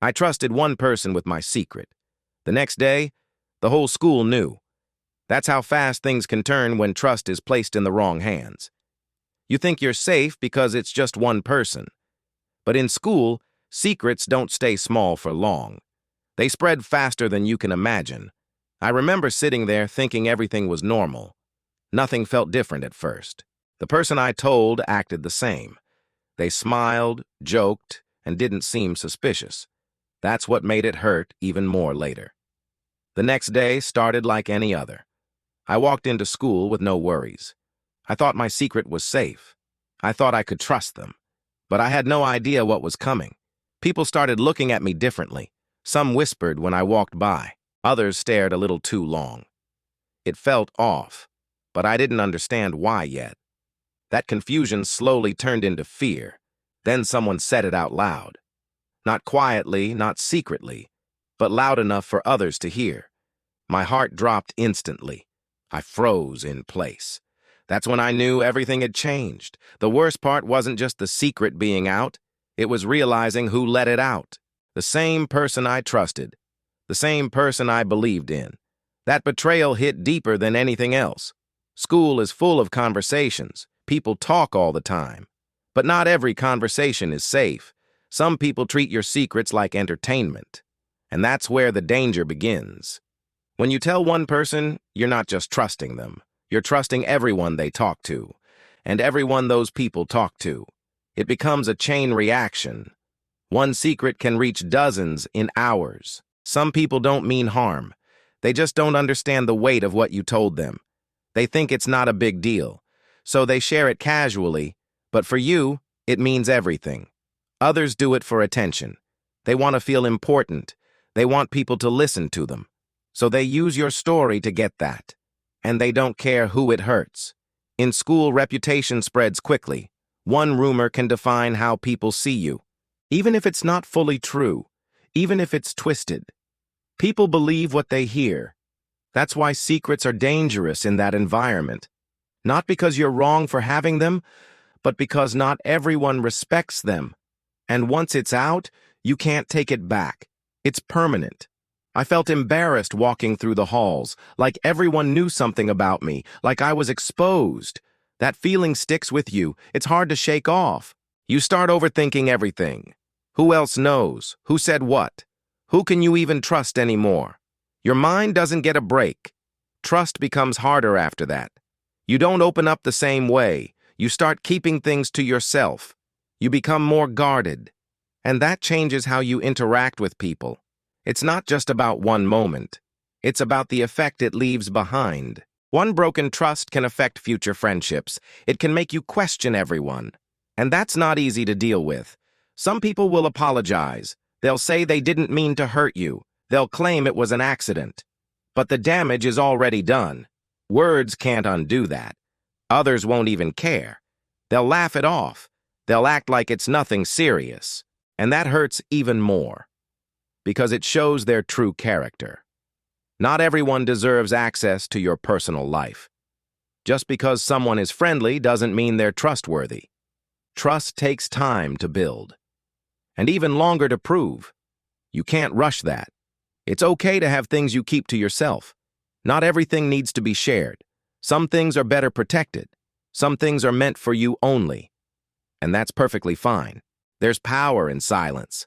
I trusted one person with my secret. The next day, the whole school knew. That's how fast things can turn when trust is placed in the wrong hands. You think you're safe because it's just one person. But in school, secrets don't stay small for long. They spread faster than you can imagine. I remember sitting there thinking everything was normal. Nothing felt different at first. The person I told acted the same. They smiled, joked, and didn't seem suspicious. That's what made it hurt even more later. The next day started like any other. I walked into school with no worries. I thought my secret was safe. I thought I could trust them. But I had no idea what was coming. People started looking at me differently. Some whispered when I walked by. Others stared a little too long. It felt off, but I didn't understand why yet. That confusion slowly turned into fear. Then someone said it out loud. Not quietly, not secretly, but loud enough for others to hear. My heart dropped instantly. I froze in place. That's when I knew everything had changed. The worst part wasn't just the secret being out. It was realizing who let it out. The same person I trusted. The same person I believed in. That betrayal hit deeper than anything else. School is full of conversations. People talk all the time. But not every conversation is safe. Some people treat your secrets like entertainment. And that's where the danger begins. When you tell one person, you're not just trusting them. You're trusting everyone they talk to, and everyone those people talk to. It becomes a chain reaction. One secret can reach dozens in hours. Some people don't mean harm. They just don't understand the weight of what you told them. They think it's not a big deal, so they share it casually, but for you, it means everything. Others do it for attention. They want to feel important. They want people to listen to them. So they use your story to get that. And they don't care who it hurts. In school, reputation spreads quickly. One rumor can define how people see you. Even if it's not fully true, even if it's twisted. People believe what they hear. That's why secrets are dangerous in that environment. Not because you're wrong for having them, but because not everyone respects them. And once it's out, you can't take it back. It's permanent. I felt embarrassed walking through the halls, like everyone knew something about me, like I was exposed. That feeling sticks with you. It's hard to shake off. You start overthinking everything. Who else knows? Who said what? Who can you even trust anymore? Your mind doesn't get a break. Trust becomes harder after that. You don't open up the same way. You start keeping things to yourself. You become more guarded. And that changes how you interact with people. It's not just about one moment. It's about the effect it leaves behind. One broken trust can affect future friendships. It can make you question everyone. And that's not easy to deal with. Some people will apologize. They'll say they didn't mean to hurt you. They'll claim it was an accident. But the damage is already done. Words can't undo that. Others won't even care. They'll laugh it off. They'll act like it's nothing serious. And that hurts even more. Because it shows their true character. Not everyone deserves access to your personal life. Just because someone is friendly doesn't mean they're trustworthy. Trust takes time to build. And even longer to prove. You can't rush that. It's okay to have things you keep to yourself. Not everything needs to be shared. Some things are better protected. Some things are meant for you only. And that's perfectly fine. There's power in silence.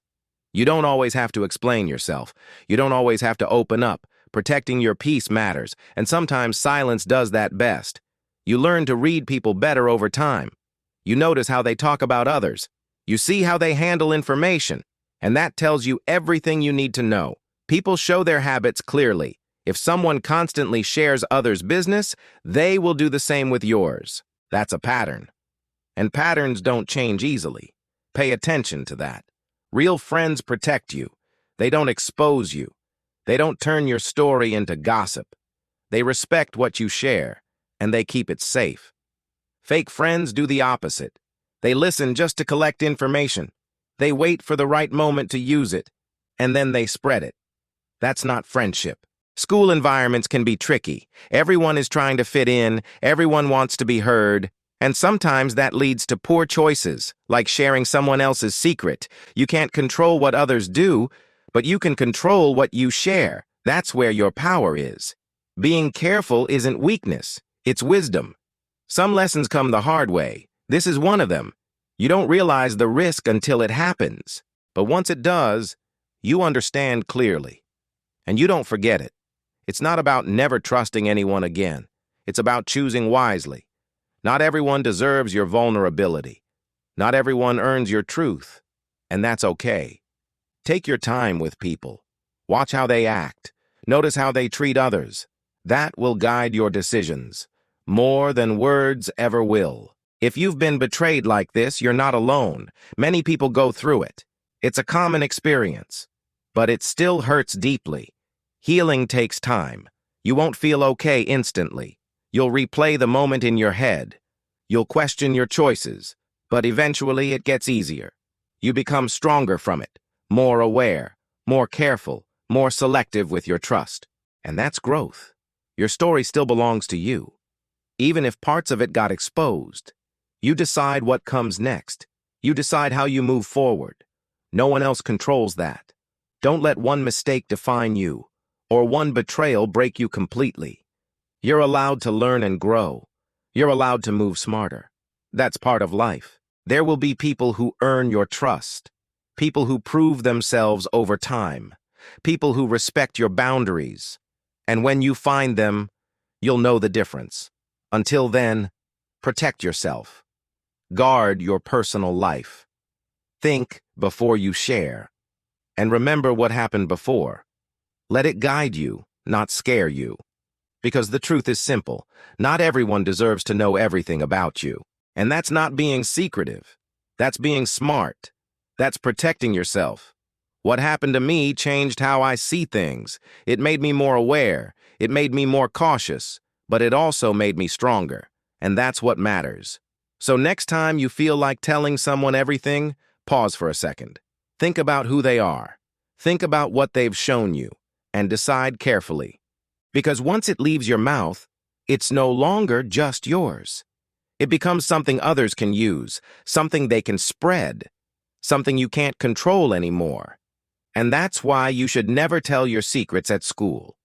You don't always have to explain yourself. You don't always have to open up. Protecting your peace matters, and sometimes silence does that best. You learn to read people better over time. You notice how they talk about others. You see how they handle information, and that tells you everything you need to know. People show their habits clearly. If someone constantly shares others' business, they will do the same with yours. That's a pattern. And patterns don't change easily. Pay attention to that. Real friends protect you. They don't expose you. They don't turn your story into gossip. They respect what you share, and they keep it safe. Fake friends do the opposite. They listen just to collect information. They wait for the right moment to use it, and then they spread it. That's not friendship. School environments can be tricky. Everyone is trying to fit in, everyone wants to be heard, And sometimes that leads to poor choices, like sharing someone else's secret. You can't control what others do, but you can control what you share. That's where your power is. Being careful isn't weakness, it's wisdom. Some lessons come the hard way. This is one of them. You don't realize the risk until it happens. But once it does, you understand clearly. And you don't forget it. It's not about never trusting anyone again. It's about choosing wisely. Not everyone deserves your vulnerability. Not everyone earns your truth. And that's okay. Take your time with people. Watch how they act. Notice how they treat others. That will guide your decisions, more than words ever will. If you've been betrayed like this, you're not alone. Many people go through it. It's a common experience, but it still hurts deeply. Healing takes time. You won't feel okay instantly. You'll replay the moment in your head. You'll question your choices, but eventually it gets easier. You become stronger from it, more aware, more careful, more selective with your trust. And that's growth. Your story still belongs to you. Even if parts of it got exposed, you decide what comes next. You decide how you move forward. No one else controls that. Don't let one mistake define you, or one betrayal break you completely. You're allowed to learn and grow. You're allowed to move smarter. That's part of life. There will be people who earn your trust, people who prove themselves over time, people who respect your boundaries. And when you find them, you'll know the difference. Until then, protect yourself. Guard your personal life. Think before you share. And remember what happened before. Let it guide you, not scare you. Because the truth is simple. Not everyone deserves to know everything about you. And that's not being secretive. That's being smart. That's protecting yourself. What happened to me changed how I see things. It made me more aware. It made me more cautious. But it also made me stronger. And that's what matters. So next time you feel like telling someone everything, pause for a second. Think about who they are. Think about what they've shown you. And decide carefully. Because once it leaves your mouth, it's no longer just yours. It becomes something others can use, something they can spread, something you can't control anymore. And that's why you should never tell your secrets at school.